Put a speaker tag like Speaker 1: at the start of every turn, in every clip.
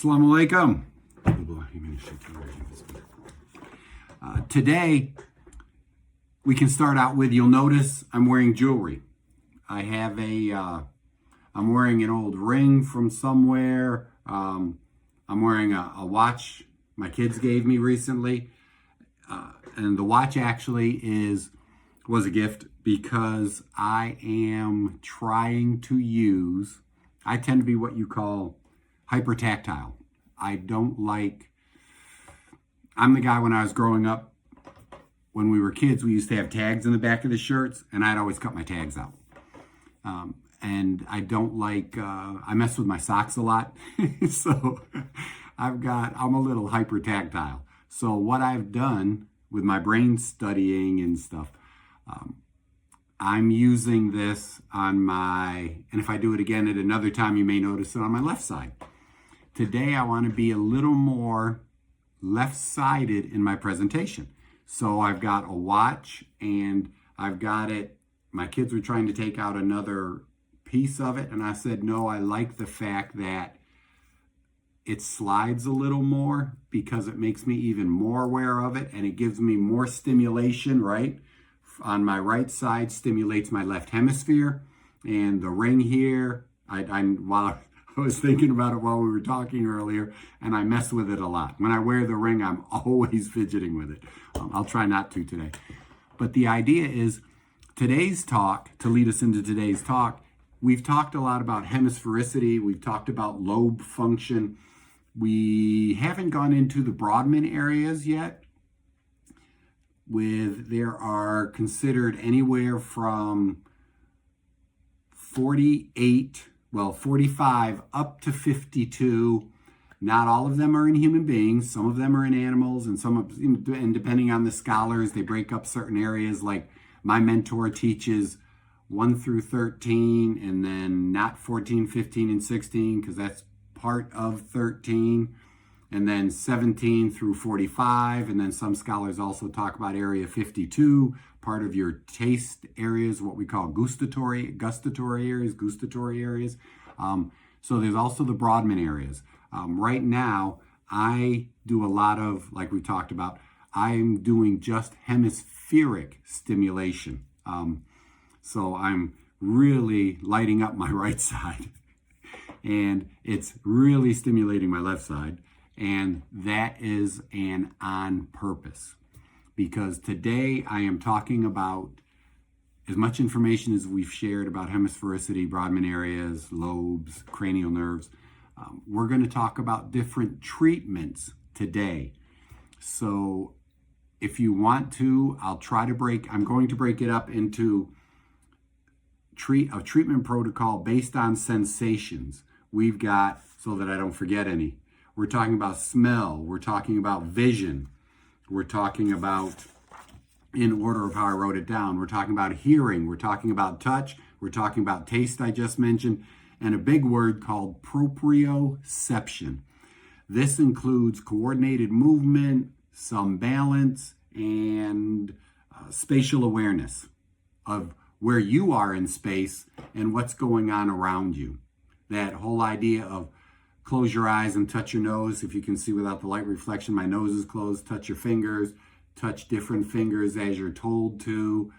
Speaker 1: Assalamu alaikum. Today, we can start out with, you'll notice I'm wearing jewelry. I'm wearing an old ring from somewhere. I'm wearing a watch my kids gave me recently. And the watch actually was a gift because I am trying to I tend to be what you call hyper-tactile. I'm the guy when I was growing up, when we were kids, we used to have tags in the back of the shirts, and I'd always cut my tags out. And I don't I mess with my socks a lot. So I'm a little hyper-tactile. So what I've done with my brain studying and stuff, I'm using this and if I do it again at another time, you may notice it on my left side. Today, I want to be a little more left-sided in my presentation. So I've got a watch and I've got it. My kids were trying to take out another piece of it. And I said, no, I like the fact that it slides a little more because it makes me even more aware of it. And it gives me more stimulation, right? On my right side, stimulates my left hemisphere. And the ring here, while I was thinking about it while we were talking earlier, and I mess with it a lot. When I wear the ring, I'm always fidgeting with it. I'll try not to today. But the idea is, today's talk, to lead us into today's talk, we've talked a lot about hemisphericity. We've talked about lobe function. We haven't gone into the Brodmann areas yet. There are considered anywhere from 45 up to 52. Not all of them are in human beings. Some of them are in animals, and and depending on the scholars, they break up certain areas. Like my mentor teaches 1 through 13, and then not 14, 15, and 16, because that's part of 13, and then 17 through 45, and then some scholars also talk about area 52, part of your taste areas, what we call gustatory areas. So there's also the Brodmann areas. Right now, I do a lot of, like we talked about, I'm doing just hemispheric stimulation. So I'm really lighting up my right side, and it's really stimulating my left side. And that is on purpose, because today I am talking about as much information as we've shared about hemisphericity, Brodmann areas, lobes, cranial nerves. We're going to talk about different treatments today. So if you want to, I'm going to break it up into a treatment protocol based on sensations. We've got, so that I don't forget any, we're talking about smell, we're talking about vision, we're talking about, in order of how I wrote it down, we're talking about hearing, we're talking about touch, we're talking about taste, I just mentioned, and a big word called proprioception. This includes coordinated movement, some balance, and spatial awareness of where you are in space and what's going on around you. That whole idea of close your eyes and touch your nose. If you can see without the light reflection, my nose is closed. Touch your fingers. Touch different fingers as you're told to.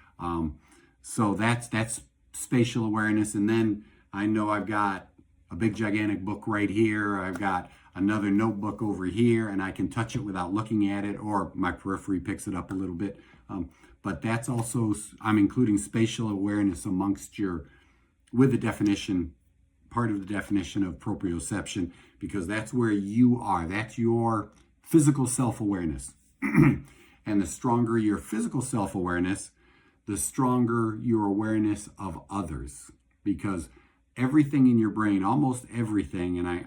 Speaker 1: So that's spatial awareness. And then I know I've got a big gigantic book right here. I've got another notebook over here, and I can touch it without looking at it, or my periphery picks it up a little bit. But that's also, I'm including spatial awareness with the definition, part of the definition of proprioception, because that's where you are. That's your physical self-awareness. And the stronger your physical self-awareness, the stronger your awareness of others. Because everything in your brain, almost everything, and I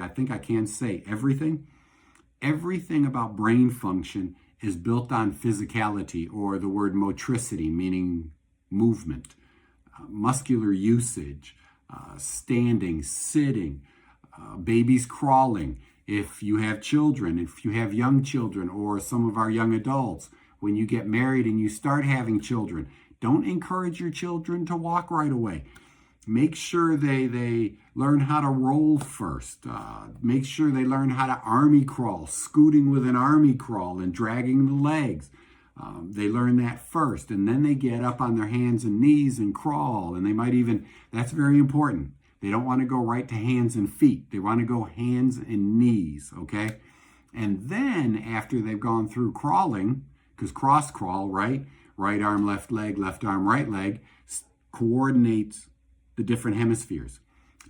Speaker 1: think I can say everything about brain function is built on physicality, or the word motricity, meaning movement, muscular usage, standing, sitting, babies crawling. If you have children, if you have young children, or some of our young adults, when you get married and you start having children, don't encourage your children to walk right away. Make sure they learn how to roll first. Make sure they learn how to army crawl, scooting with an army crawl and dragging the legs. They learn that first, and then they get up on their hands and knees and crawl, and they might even, that's very important. They don't want to go right to hands and feet. They want to go hands and knees, okay? And then after they've gone through crawling, because cross crawl, right? Right arm, left leg, left arm, right leg, coordinates the different hemispheres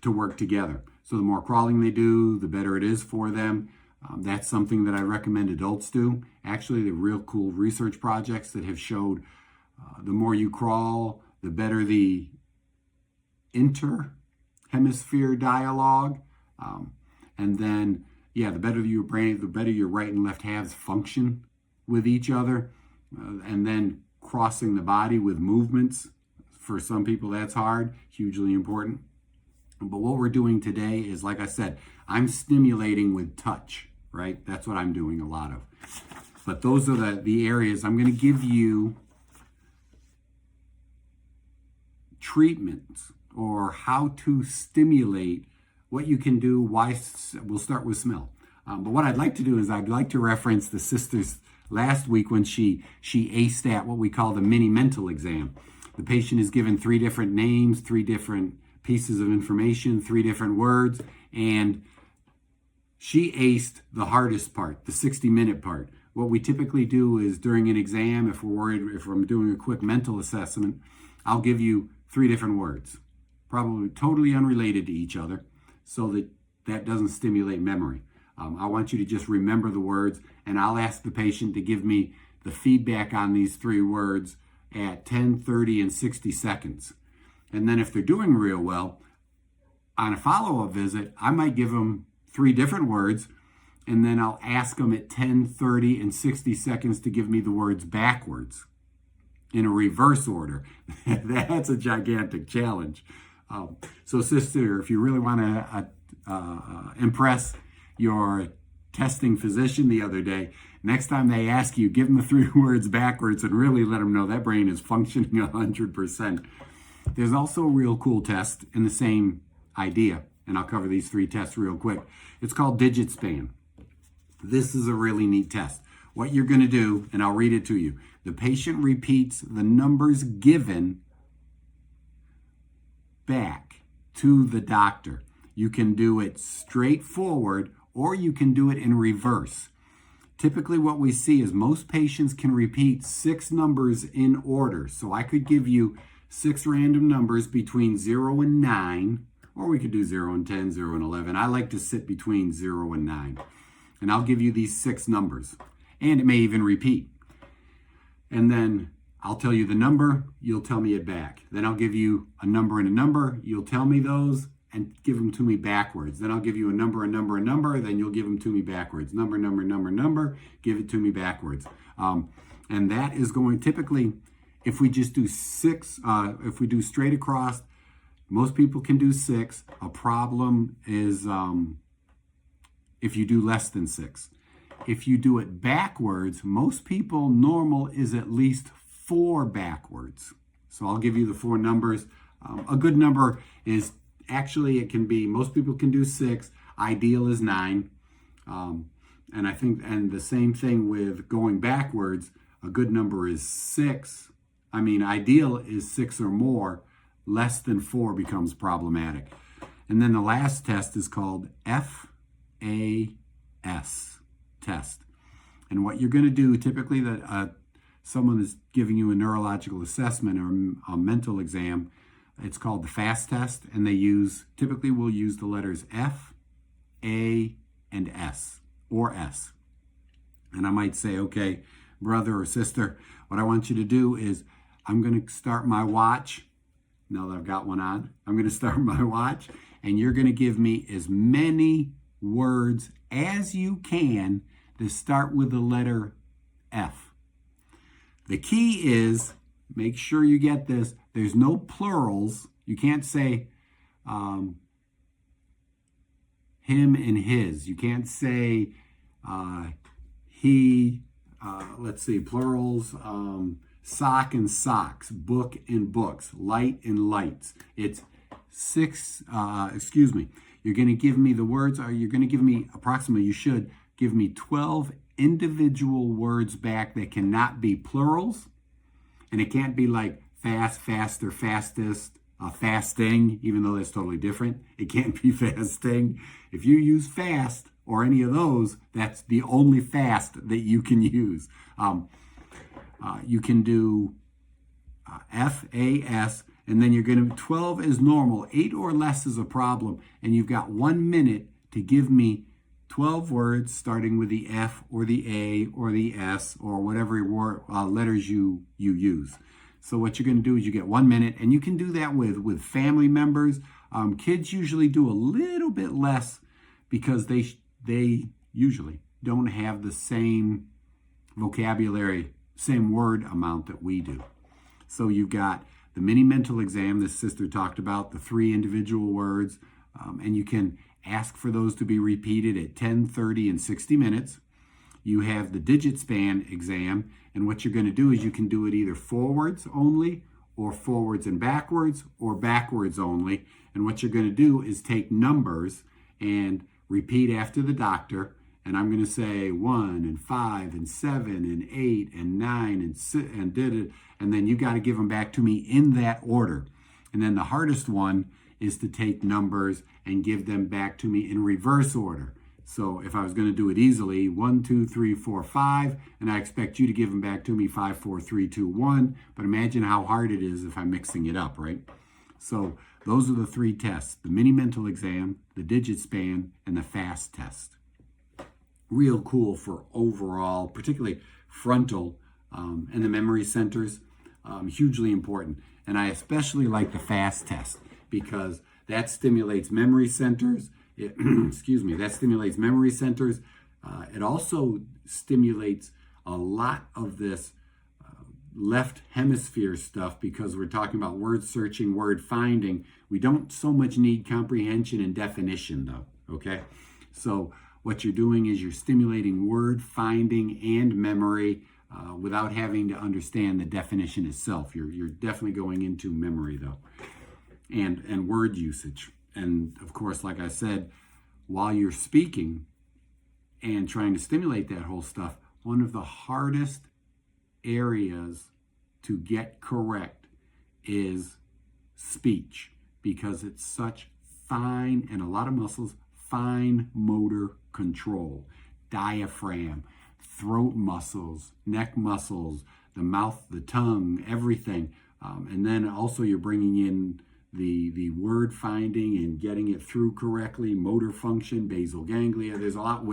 Speaker 1: to work together. So the more crawling they do, the better it is for them. That's something that I recommend adults do. Actually, the real cool research projects that have showed the more you crawl, the better the inter-hemisphere dialogue. And then, yeah, the better your brain, the better your right and left halves function with each other. And then crossing the body with movements. For some people, that's hard, hugely important. But what we're doing today is, like I said, I'm stimulating with touch, right? That's what I'm doing a lot of. But those are the areas. I'm going to give you treatments or how to stimulate what you can do. Why? We'll start with smell. But what I'd like to do is I'd like to reference the sisters last week when she aced at what we call the mini mental exam. The patient is given 3 different names, 3 different pieces of information, 3 different words, and she aced the hardest part, the 60-minute part. What we typically do is during an exam, if we're worried, if I'm doing a quick mental assessment, I'll give you 3 different words, probably totally unrelated to each other, so that that doesn't stimulate memory. I want you to just remember the words, and I'll ask the patient to give me the feedback on these 3 words at 10, 30, and 60 seconds. And then if they're doing real well, on a follow-up visit, I might give them 3 different words, and then I'll ask them at 10, 30, and 60 seconds to give me the words backwards in a reverse order. That's a gigantic challenge. So sister, if you really want to impress your testing physician the other day, next time they ask you, give them the 3 words backwards and really let them know that brain is functioning 100%. There's also a real cool test in the same idea, and I'll cover these 3 tests real quick. It's called digit span. This is a really neat test. What you're going to do, and I'll read it to you. The patient repeats the numbers given back to the doctor. You can do it straightforward, or you can do it in reverse. Typically what we see is most patients can repeat 6 numbers in order. So I could give you 6 random numbers between 0 and 9, or we could do 0 and 10, 0 and 11. I like to sit between 0 and 9. And I'll give you these 6 numbers. And it may even repeat. And then I'll tell you the number, you'll tell me it back. Then I'll give you a number and a number, you'll tell me those, and give them to me backwards. Then I'll give you a number, then you'll give them to me backwards. Number, give it to me backwards. And that is going, typically, if we just do 6, if we do straight across, most people can do 6. A problem is if you do less than 6. If you do it backwards, most people, normal is at least 4 backwards. So I'll give you the 4 numbers. A good number is, actually, it can be, most people can do 6. Ideal is 9. And I think, and the same thing with going backwards, a good number is 6. I mean, ideal is 6 or more. Less than 4 becomes problematic. And then the last test is called FAS test. And what you're going to do, typically, that someone is giving you a neurological assessment or a mental exam, it's called the FAS test, and typically we'll use the letters F, A, and S, or S. And I might say, okay, brother or sister, what I want you to do is, I'm going to start my watch. Now that I've got one on, I'm going to start my watch, and you're going to give me as many words as you can to start with the letter F. The key is, make sure you get this, there's no plurals. You can't say him and his. You can't say he, let's see, plurals, sock and socks, book and books, light and lights. It's you're going to give me the words, or you're going to give me approximately, you should give me 12 individual words back that cannot be plurals. And it can't be like fast, faster, fastest, fasting, even though that's totally different. It can't be fasting. If you use fast or any of those, that's the only fast that you can use. You can do FAS, and then you're going to, 12 is normal, 8 or less is a problem, and you've got 1 minute to give me 12 words starting with the F or the A or the S or whatever letters you use. So what you're going to do is you get 1 minute, and you can do that with family members. Kids usually do a little bit less because they usually don't have the same vocabulary, same word amount that we do. So you've got the mini mental exam this sister talked about, the 3 individual words, and you can ask for those to be repeated at 10, 30, and 60 minutes. You have the digit span exam, and what you're going to do is you can do it either forwards only, or forwards and backwards, or backwards only. And what you're going to do is take numbers and repeat after the doctor. And I'm going to say 1 and 5 and 7 and 8 and 9 and 6 and did it. And then you got to give them back to me in that order. And then the hardest one is to take numbers and give them back to me in reverse order. So if I was going to do it easily, 1, 2, 3, 4, 5, and I expect you to give them back to me 5, 4, 3, 2, 1. But imagine how hard it is if I'm mixing it up, right? So those are the 3 tests: the mini mental exam, the digit span, and the FAST test. Real cool for overall, particularly frontal and the memory centers, hugely important. And I especially like the FAST test because that stimulates memory centers. That stimulates memory centers. It also stimulates a lot of this left hemisphere stuff because we're talking about word searching, word finding. We don't so much need comprehension and definition though, okay? So what you're doing is you're stimulating word finding and memory without having to understand the definition itself. You're definitely going into memory though, and word usage. And of course, like I said, while you're speaking and trying to stimulate that whole stuff, one of the hardest areas to get correct is speech because it's such fine, and a lot of muscles, fine motor control, diaphragm, throat muscles, neck muscles, the mouth, the tongue, everything. And then also you're bringing in the word finding and getting it through correctly, motor function, basal ganglia. There's a lot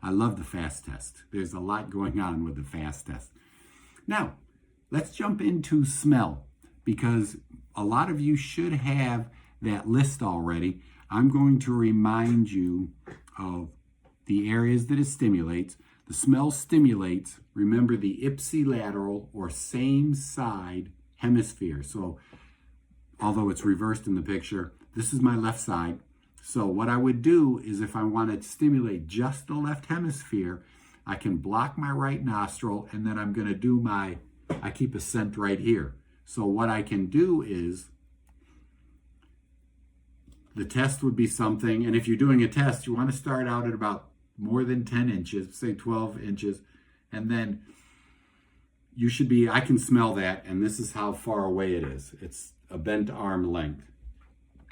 Speaker 1: I love the FAST test. There's a lot going on with the FAST test. Now, let's jump into smell because a lot of you should have that list already. I'm going to remind you of the areas that it stimulates. The smell stimulates, remember, the ipsilateral or same side hemisphere. So although it's reversed in the picture, this is my left side. So what I would do is if I want to stimulate just the left hemisphere, I can block my right nostril, and then I'm going to do I keep a scent right here. So what I can do is, the test would be something, and if you're doing a test, you want to start out at about more than 10 inches, say 12 inches, and then you should be, I can smell that, and this is how far away it is. It's a bent arm length.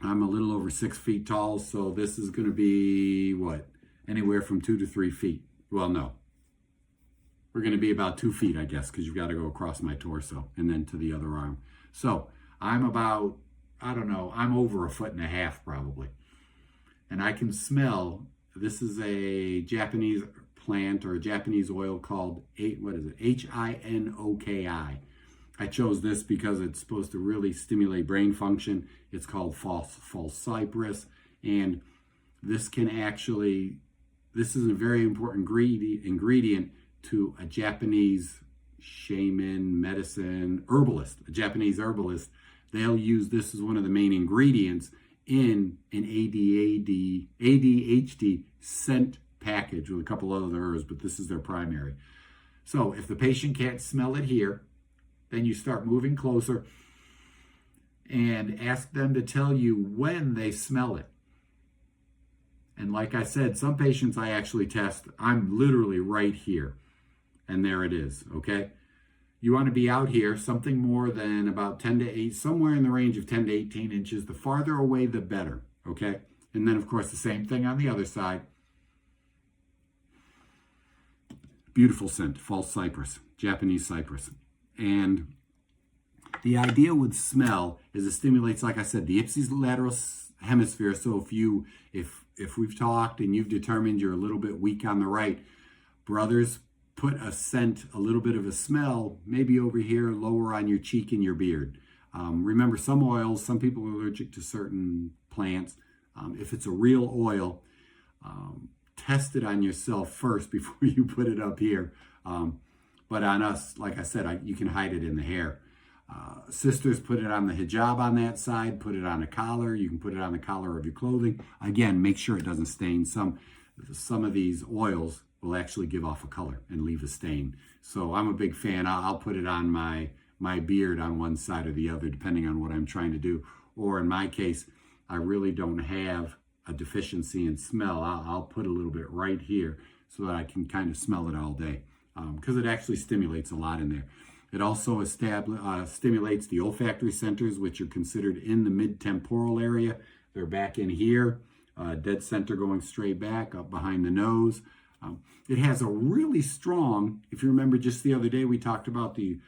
Speaker 1: I'm a little over 6 feet tall, so this is going to be, anywhere from 2 to 3 feet. Well, no. We're going to be about 2 feet, I guess, because you've got to go across my torso and then to the other arm. So I'm about, I'm over 1.5 feet probably. And I can smell, this is a Japanese plant or a Japanese oil called, Hinoki. I chose this because it's supposed to really stimulate brain function. It's called false cypress. And this is a very important ingredient to a Japanese shaman, medicine, herbalist, a Japanese herbalist. They'll use this as one of the main ingredients in an ADHD scent package with a couple other herbs, but this is their primary. So if the patient can't smell it here, then you start moving closer and ask them to tell you when they smell it. And like I said, some patients I actually test, I'm literally right here. And there it is, okay? You want to be out here something more than about 10 to 8, somewhere in the range of 10 to 18 inches. The farther away, the better, okay? And then, of course, the same thing on the other side. Beautiful scent, false cypress, Japanese cypress. And the idea with smell is it stimulates, like I said, the ipsilateral hemisphere. So if we've talked and you've determined you're a little bit weak on the right, brothers, put a scent, a little bit of a smell, maybe over here, lower on your cheek and your beard. Remember, some oils, some people are allergic to certain plants. If it's a real oil, test it on yourself first before you put it up here. But on us, like I said, you can hide it in the hair. Sisters, put it on the hijab on that side, put it on a collar. You can put it on the collar of your clothing. Again, make sure it doesn't stain. Some of these oils will actually give off a color and leave a stain. So I'm a big fan. I'll put it on my beard on one side or the other, depending on what I'm trying to do. Or in my case, I really don't have a deficiency in smell. I'll put a little bit right here so that I can kind of smell it all day, because it actually stimulates a lot in there. It also stimulates the olfactory centers, which are considered in the mid-temporal area. They're back in here, dead center going straight back, up behind the nose. It has a really strong, if you remember just the other day, we talked about the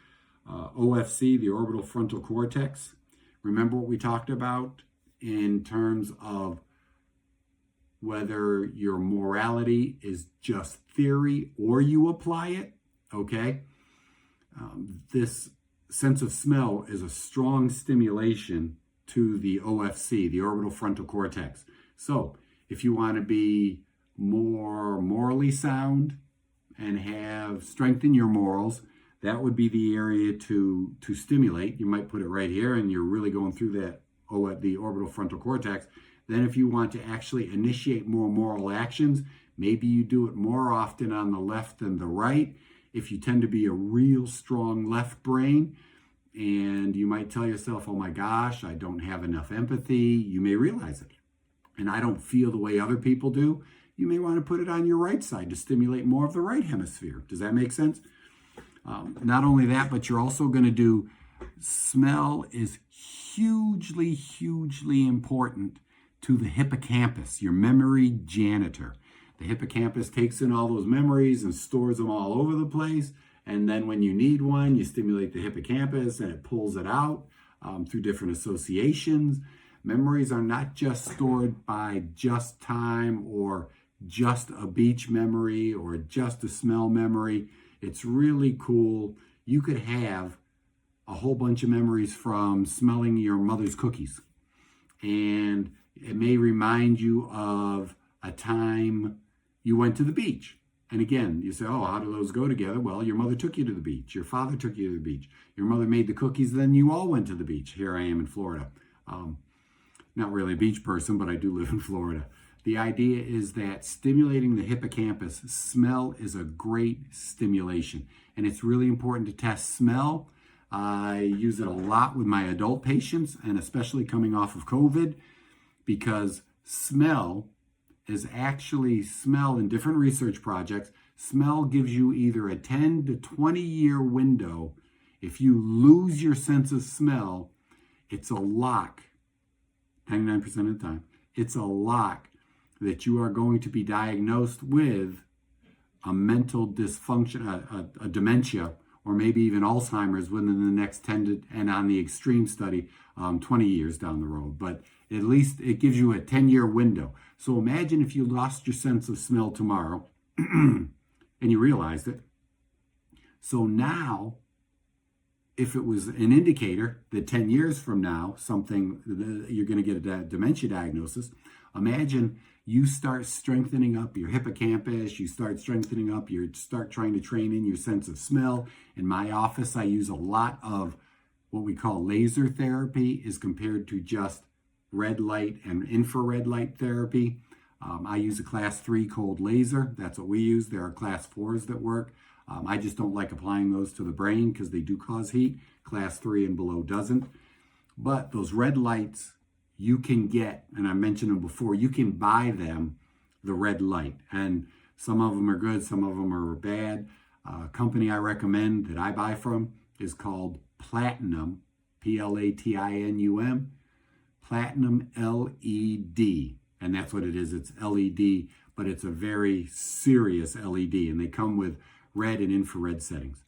Speaker 1: OFC, the orbital frontal cortex. Remember what we talked about in terms of whether your morality is just theory or you apply it, okay? This sense of smell is a strong stimulation to the OFC, the orbital frontal cortex. So if you want to be more morally sound and strengthen your morals, that would be the area to stimulate. You might put it right here and you're really going through the orbital frontal cortex. Then if you want to actually initiate more moral actions, maybe you do it more often on the left than the right. If you tend to be a real strong left brain, and you might tell yourself, oh my gosh, I don't have enough empathy, you may realize it. And I don't feel the way other people do. You may want to put it on your right side to stimulate more of the right hemisphere. Does that make sense? Not only that, but you're also going to do, smell is hugely, hugely important to the hippocampus, your memory janitor. The hippocampus takes in all those memories and stores them all over the place. And then when you need one, you stimulate the hippocampus and it pulls it out through different associations. Memories are not just stored by just time or just a beach memory or just a smell memory. It's really cool. You could have a whole bunch of memories from smelling your mother's cookies. And it may remind you of a time you went to the beach. And again, you say, oh, how do those go together? Well, your mother took you to the beach. Your father took you to the beach. Your mother made the cookies, then you all went to the beach. Here I am in Florida. Not really a beach person, but I do live in Florida. The idea is that stimulating the hippocampus, smell is a great stimulation. And it's really important to test smell. I use it a lot with my adult patients, and especially coming off of COVID, because smell in different research projects, smell gives you either a 10 to 20 year window. If you lose your sense of smell, it's a lock, 99% of the time, it's a lock that you are going to be diagnosed with a mental dysfunction, a dementia, or maybe even Alzheimer's within the next 10 to, and on the extreme study, 20 years down the road. But at least it gives you a 10-year window. So imagine if you lost your sense of smell tomorrow and you realized it. So now, if it was an indicator that 10 years from now, you're going to get a dementia diagnosis, imagine you start strengthening up your hippocampus, you start trying to train in your sense of smell. In my office, I use a lot of what we call laser therapy as compared to just red light and infrared light therapy. I use a class 3 cold laser. That's what we use. There are class 4s that work. I just don't like applying those to the brain because they do cause heat. Class 3 and below doesn't. But those red lights you can get, and I mentioned them before, you can buy them, the red light. And some of them are good, some of them are bad. A company I recommend that I buy from is called Platinum, Platinum, Platinum LED. And that's what it is, it's LED, but it's a very serious LED. And they come with red and infrared settings.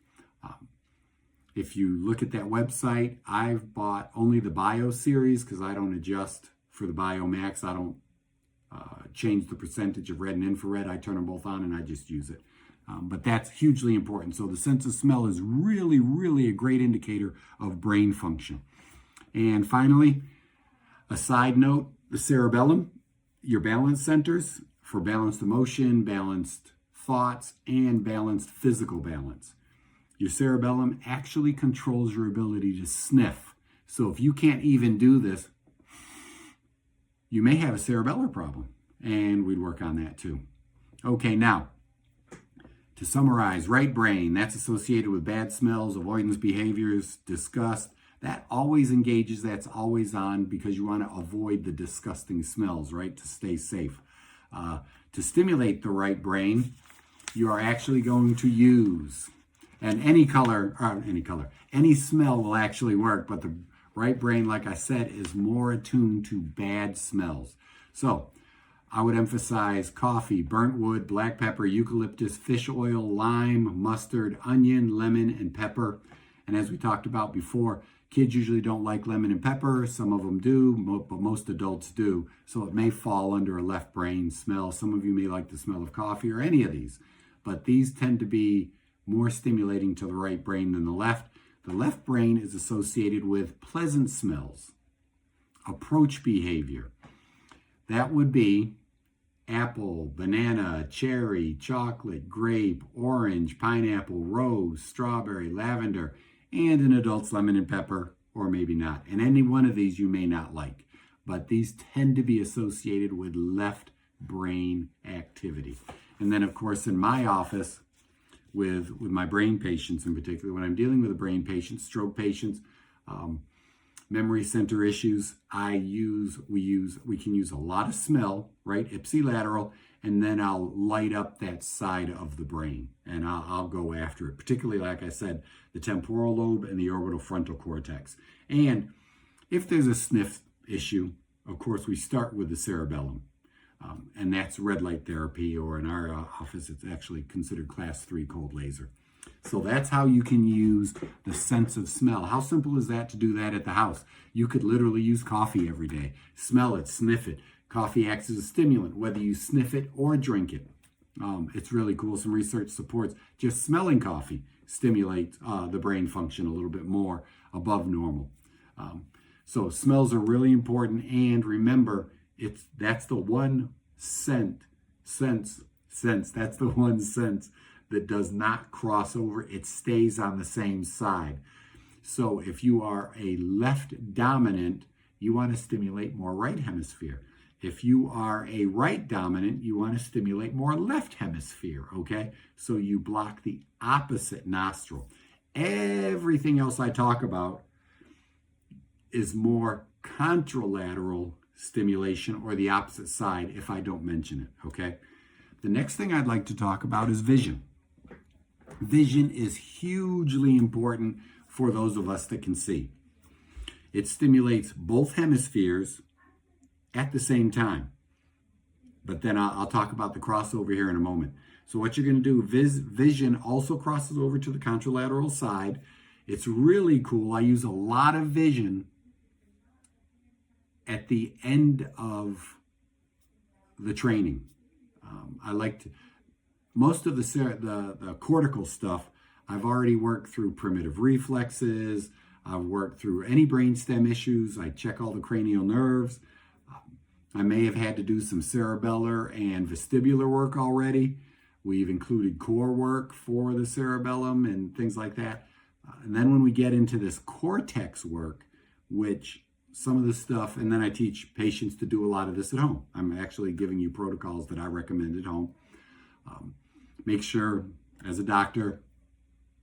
Speaker 1: If you look at that website, I've bought only the Bio series because I don't adjust for the Bio Max. I don't change the percentage of red and infrared. I turn them both on and I just use it. But that's hugely important. So the sense of smell is really, really a great indicator of brain function. And finally, a side note, the cerebellum, your balance centers for balanced emotion, balanced thoughts, and balanced physical balance. Your cerebellum actually controls your ability to sniff. So if you can't even do this, you may have a cerebellar problem, and we'd work on that too. Okay, now, to summarize, right brain, that's associated with bad smells, avoidance behaviors, disgust. That always engages, that's always on because you want to avoid the disgusting smells, right, to stay safe. To stimulate the right brain, you are actually going to use, and any smell will actually work, but the right brain, like I said, is more attuned to bad smells. So I would emphasize coffee, burnt wood, black pepper, eucalyptus, fish oil, lime, mustard, onion, lemon, and pepper. And as we talked about before, kids usually don't like lemon and pepper. Some of them do, but most adults do. So it may fall under a left brain smell. Some of you may like the smell of coffee or any of these, but these tend to be more stimulating to the right brain than the left. The left brain is associated with pleasant smells, approach behavior. That would be apple, banana, cherry, chocolate, grape, orange, pineapple, rose, strawberry, lavender, and an adult's lemon and pepper, or maybe not. And any one of these you may not like, but these tend to be associated with left brain activity. And then, of course, in my office, with my brain patients in particular, when I'm dealing with a brain patient, stroke patients, memory center issues, we can use a lot of smell, right? Ipsilateral, and then I'll light up that side of the brain and I'll go after it, particularly, like I said, the temporal lobe and the orbital frontal cortex. And if there's a sniff issue, of course, we start with the cerebellum. And that's red light therapy, or in our office, it's actually considered class 3 cold laser. So that's how you can use the sense of smell. How simple is that to do that at the house? You could literally use coffee every day. Smell it, sniff it. Coffee acts as a stimulant, whether you sniff it or drink it. It's really cool. Some research supports just smelling coffee stimulates the brain function a little bit more above normal. So smells are really important. And remember, that's the one sense that does not cross over. It stays on the same side. So if you are a left dominant, you want to stimulate more right hemisphere. If you are a right dominant, you want to stimulate more left hemisphere, okay? So you block the opposite nostril. Everything else I talk about is more contralateral stimulation, or the opposite side, if I don't mention it, okay? The next thing I'd like to talk about is vision. Vision is hugely important for those of us that can see. It stimulates both hemispheres at the same time. But then I'll talk about the crossover here in a moment. So what you're going to do, vision also crosses over to the contralateral side. It's really cool. I use a lot of vision at the end of the training. I like to, most of the cortical stuff, I've already worked through primitive reflexes. I've worked through any brainstem issues. I check all the cranial nerves. I may have had to do some cerebellar and vestibular work already. We've included core work for the cerebellum and things like that. And then when we get into this cortex work, which some of the stuff, and then I teach patients to do a lot of this at home. I'm actually giving you protocols that I recommend at home. Make sure, as a doctor,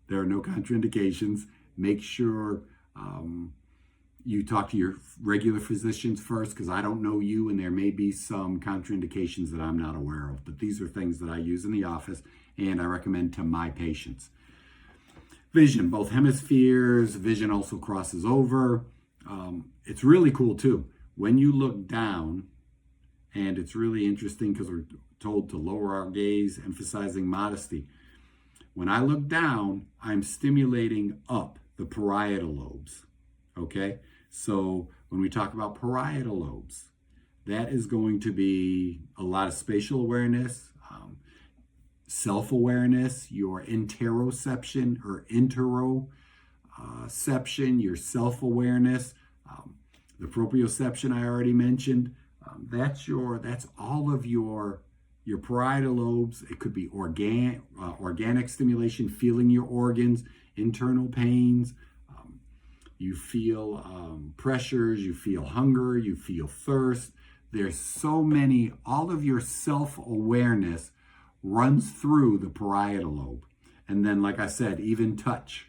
Speaker 1: there are no contraindications. Make sure you talk to your regular physicians first, because I don't know you and there may be some contraindications that I'm not aware of. But these are things that I use in the office and I recommend to my patients. Vision, both hemispheres, vision also crosses over. It's really cool too. When you look down, and it's really interesting because we're told to lower our gaze, emphasizing modesty. When I look down, I'm stimulating up the parietal lobes, okay? So when we talk about parietal lobes, that is going to be a lot of spatial awareness, self-awareness, your interoception or interoception, your self-awareness, the proprioception I already mentioned. That's all of your parietal lobes. It could be organic stimulation, feeling your organs, internal pains. You feel pressures, you feel hunger, you feel thirst. There's so many, all of your self-awareness runs through the parietal lobe. And then, like I said, even touch.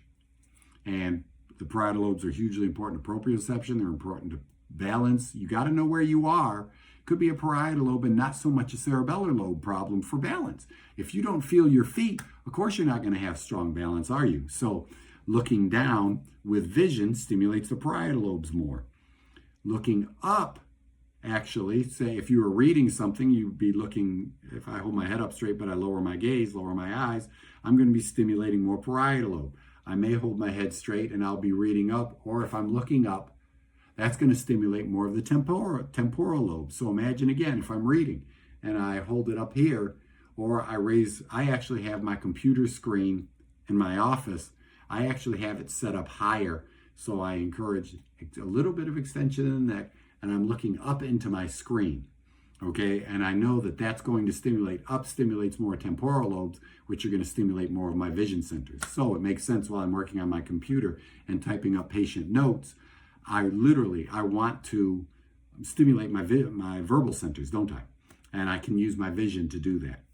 Speaker 1: And the parietal lobes are hugely important to proprioception. They're important to balance. You got to know where you are. Could be a parietal lobe and not so much a cerebellar lobe problem for balance. If you don't feel your feet, of course you're not going to have strong balance, are you? So looking down with vision stimulates the parietal lobes more. Looking up, actually, say if you were reading something, you'd be looking, if I hold my head up straight but I lower my gaze, lower my eyes, I'm going to be stimulating more parietal lobe. I may hold my head straight and I'll be reading up, or if I'm looking up, that's going to stimulate more of the temporal lobe. So imagine again, if I'm reading and I hold it up here, or I actually have my computer screen in my office, I actually have it set up higher. So I encourage a little bit of extension in the neck, and I'm looking up into my screen. Okay, and I know that that's going to stimulates more temporal lobes, which are going to stimulate more of my vision centers. So it makes sense while I'm working on my computer and typing up patient notes, I want to stimulate my verbal centers, don't I? And I can use my vision to do that.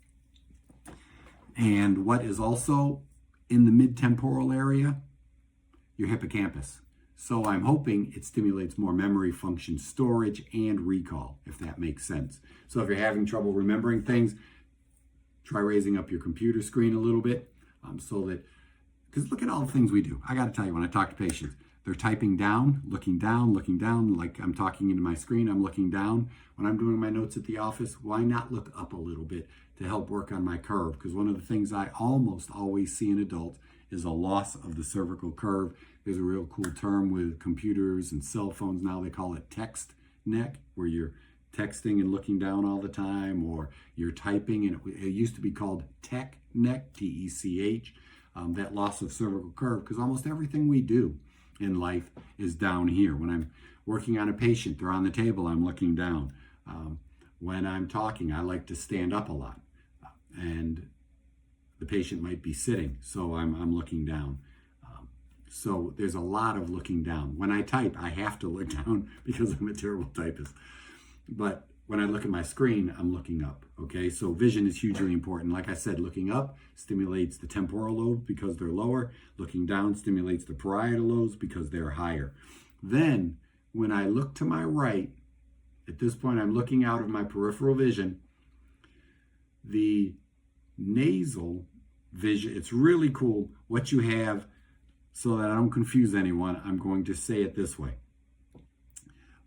Speaker 1: And what is also in the mid-temporal area? Your hippocampus. So I'm hoping it stimulates more memory function, storage, and recall, if that makes sense. So if you're having trouble remembering things, try raising up your computer screen a little bit, because look at all the things we do. I got to tell you, when I talk to patients, they're typing down, looking down, like I'm talking into my screen, I'm looking down. When I'm doing my notes at the office, why not look up a little bit to help work on my curve? Because one of the things I almost always see in adults is a loss of the cervical curve. There's a real cool term with computers and cell phones now, they call it text neck, where you're texting and looking down all the time, or you're typing, and it used to be called tech neck, T-E-C-H, that loss of cervical curve, because almost everything we do in life is down here. When I'm working on a patient, they're on the table, I'm looking down. When I'm talking, I like to stand up a lot, and the patient might be sitting, so I'm looking down. So there's a lot of looking down. When I type, I have to look down because I'm a terrible typist. But when I look at my screen, I'm looking up, okay? So vision is hugely important. Like I said, looking up stimulates the temporal lobes because they're lower. Looking down stimulates the parietal lobes because they're higher. Then, when I look to my right, at this point, I'm looking out of my peripheral vision. The nasal vision, it's really cool what you have. So that I don't confuse anyone, I'm going to say it this way.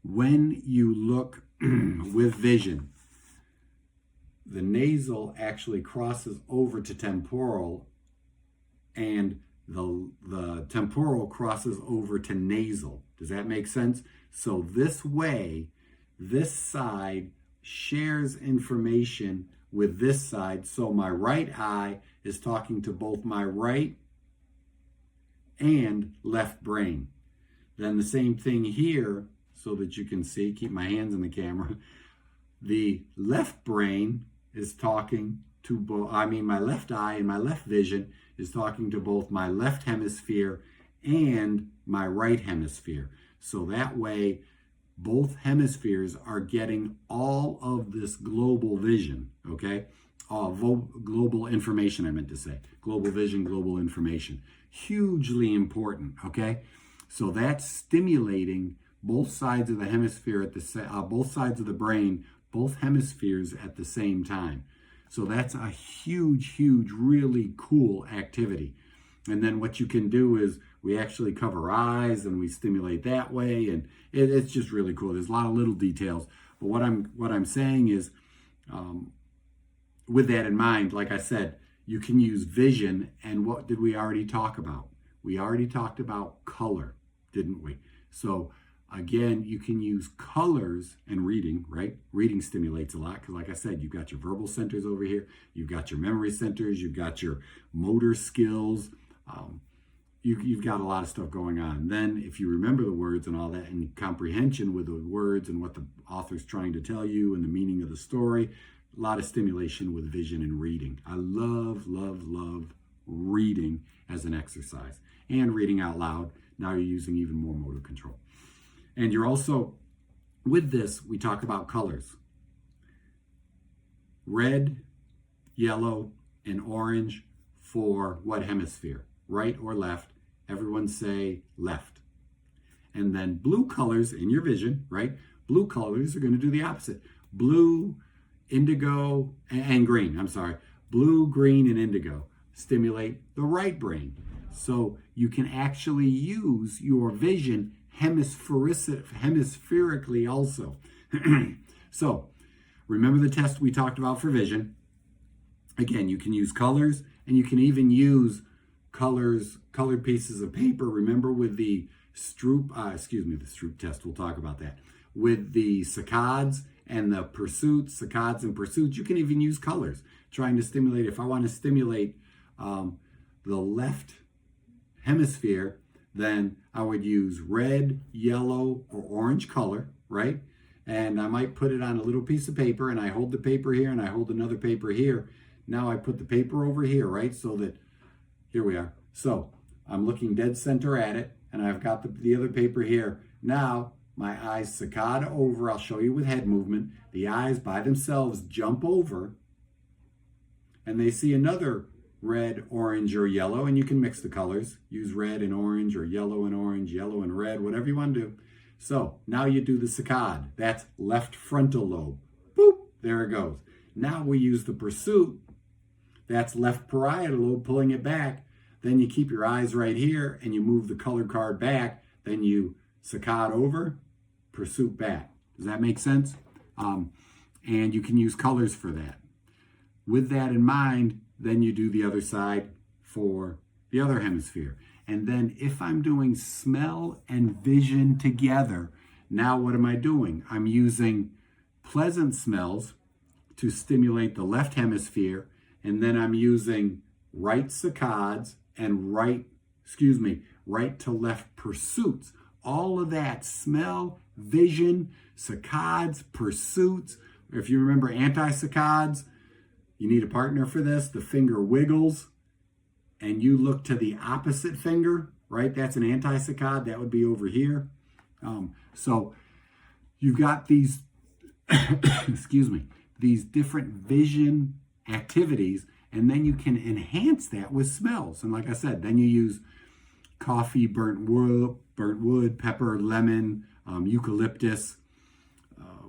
Speaker 1: When you look with vision, the nasal actually crosses over to temporal, and the temporal crosses over to nasal. Does that make sense? So this way, this side shares information with this side. So my right eye is talking to both my right and left brain. Then the same thing here, so that you can see, keep my hands in the camera. The left brain is talking to both, my left eye and my left vision is talking to both my left hemisphere and my right hemisphere. So that way, both hemispheres are getting all of this global vision, okay? Global information, I meant to say. Global vision, global information. Hugely important, okay? So that's stimulating both sides of the hemisphere at both sides of the brain, both hemispheres at the same time. So that's a huge, huge, really cool activity. And then what you can do is we actually cover eyes and we stimulate that way, and it's just really cool. There's a lot of little details, but what I'm saying is, with that in mind, like I said, you can use vision. And what did we already talk about? We already talked about color, didn't we? So again, you can use colors and reading, right? Reading stimulates a lot because, like I said, you've got your verbal centers over here, you've got your memory centers, you've got your motor skills. You've got a lot of stuff going on. Then if you remember the words and all that, and comprehension with the words and what the author's trying to tell you and the meaning of the story, a lot of stimulation with vision and reading. I love, love, love reading as an exercise. And reading out loud. Now you're using even more motor control. And you're also, with this, we talk about colors. Red, yellow, and orange for what hemisphere? Right or left? Everyone say left. And then blue colors in your vision, right? Blue colors are going to do the opposite. Blue, indigo, and green. I'm sorry. Blue, green, and indigo stimulate the right brain. So you can actually use your vision hemispherically also. So remember the test we talked about for vision. Again, you can use colors, and you can even use colored pieces of paper. Remember with the Stroop test, we'll talk about that. With the saccades and the pursuits, saccades and pursuits, you can even use colors. Trying to stimulate, if I want to stimulate the left hemisphere, then I would use red, yellow, or orange color, right? And I might put it on a little piece of paper, and I hold the paper here and I hold another paper here. Now I put the paper over here, right? So that, here we are. So I'm looking dead center at it, and I've got the other paper here. Now my eyes saccade over. I'll show you with head movement. The eyes by themselves jump over, and they see another red, orange, or yellow, and you can mix the colors. Use red and orange, or yellow and orange, yellow and red, whatever you want to do. So now you do the saccade. That's left frontal lobe. Boop, there it goes. Now we use the pursuit. That's left parietal lobe, pulling it back. Then you keep your eyes right here, and you move the colored card back. Then you saccade over, pursuit back. Does that make sense? And you can use colors for that. With that in mind, then you do the other side for the other hemisphere. And then if I'm doing smell and vision together, now what am I doing? I'm using pleasant smells to stimulate the left hemisphere, and then I'm using right saccades and right to left pursuits. All of that, smell, vision, saccades, pursuits. If you remember anti-saccades, you need a partner for this. The finger wiggles, and you look to the opposite finger, right? That's an anti-saccade. That would be over here. So you've got these, these different vision activities, and then you can enhance that with smells. And like I said, then you use coffee, burnt wood, pepper, lemon, eucalyptus.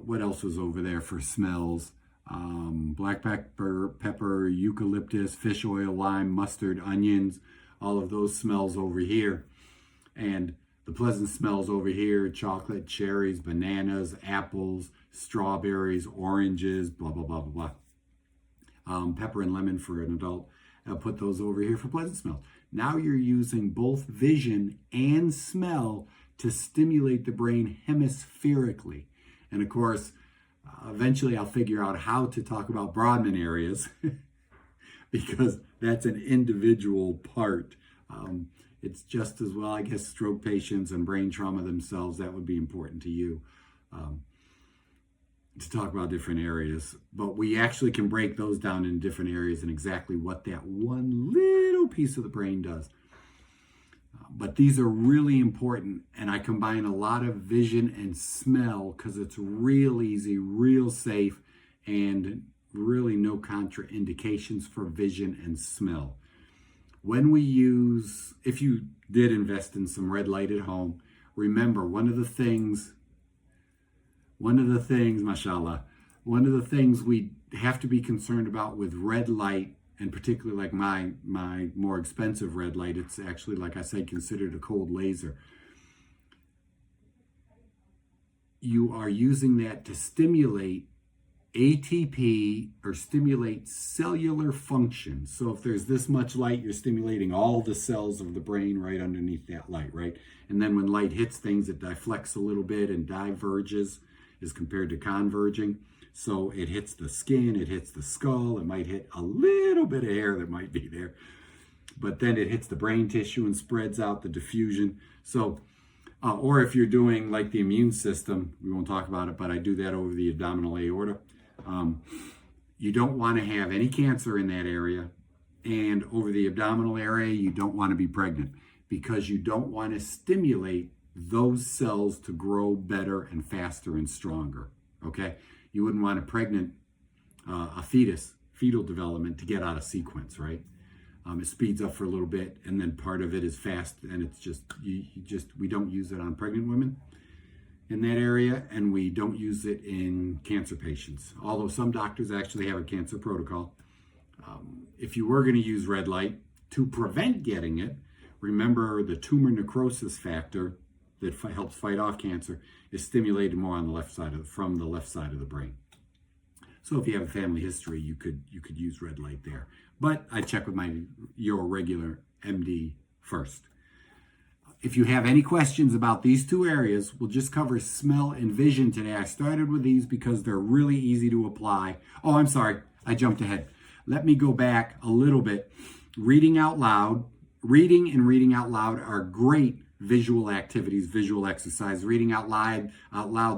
Speaker 1: What else was over there for smells? Black pepper, eucalyptus, fish oil, lime, mustard, onions, all of those smells over here. And the pleasant smells over here: chocolate, cherries, bananas, apples, strawberries, oranges, blah, blah, blah, blah, blah. Pepper and lemon for an adult. I'll put those over here for pleasant smells. Now you're using both vision and smell to stimulate the brain hemispherically. And of course, eventually I'll figure out how to talk about Brodmann areas because that's an individual part. It's just as well, I guess, stroke patients and brain trauma themselves, that would be important to you to talk about different areas. But we actually can break those down in different areas and exactly what that one little piece of the brain does. But these are really important, and I combine a lot of vision and smell because it's real easy, real safe, and really no contraindications for vision and smell. When we use, if you did invest in some red light at home, remember, one of the things, mashallah, one of the things we have to be concerned about with red light, and particularly like my more expensive red light, it's actually, like I said, considered a cold laser. You are using that to stimulate ATP or stimulate cellular function. So if there's this much light, you're stimulating all the cells of the brain right underneath that light, right? And then when light hits things, it deflects a little bit and diverges as compared to converging. So it hits the skin, it hits the skull, it might hit a little bit of hair that might be there, but then it hits the brain tissue and spreads out the diffusion. So, or if you're doing like the immune system, we won't talk about it, but I do that over the abdominal aorta. You don't want to have any cancer in that area, and over the abdominal area, you don't want to be pregnant because you don't want to stimulate those cells to grow better and faster and stronger, okay? You wouldn't want a fetal development to get out of sequence, right? It speeds up for a little bit, and then part of it is fast, and it's just, we don't use it on pregnant women in that area, and we don't use it in cancer patients, although some doctors actually have a cancer protocol. If you were going to use red light to prevent getting it, remember the tumor necrosis factor that helps fight off cancer is stimulated more on the left side from the left side of the brain. So if you have a family history, you could use red light there. But I check with your regular MD first. If you have any questions about these two areas, we'll just cover smell and vision today. I started with these because they're really easy to apply. Oh, I'm sorry, I jumped ahead. Let me go back a little bit. Reading out loud. Reading and reading out loud are great visual activities, visual exercise. Reading out loud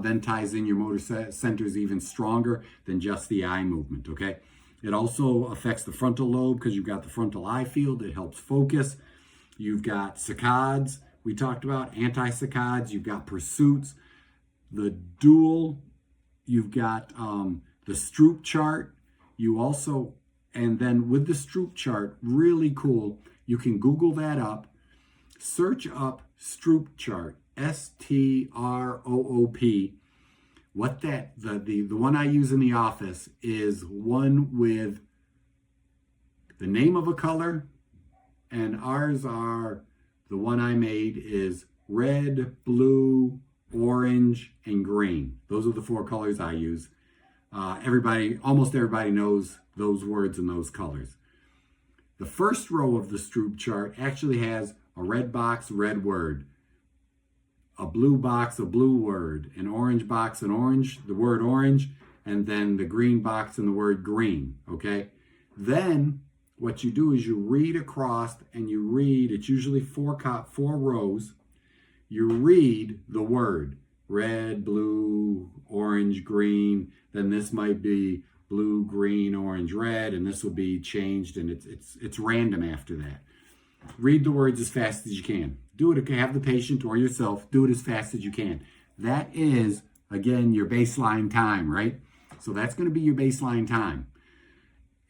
Speaker 1: then ties in your motor centers even stronger than just the eye movement, okay? It also affects the frontal lobe because you've got the frontal eye field. It helps focus. You've got saccades. We talked about anti-saccades. You've got pursuits. The dual. You've got the Stroop chart. You also, and then with the Stroop chart, really cool. You can Google that up. Search up Stroop chart, STROOP. What the one I use in the office is one with the name of a color, and ours are, the one I made is red, blue, orange, and green. Those are the four colors I use. Almost everybody knows those words and those colors. The first row of the Stroop chart actually has a red box, red word, a blue box, a blue word, an orange box, an orange, the word orange, and then the green box and the word green, okay? Then what you do is you read across, and you read, it's usually four rows, you read the word, red, blue, orange, green, then this might be blue, green, orange, red, and this will be changed, and it's random after that. Read the words as fast as you can. Do it, have the patient or yourself, do it as fast as you can. That is, again, your baseline time, right? So that's going to be your baseline time.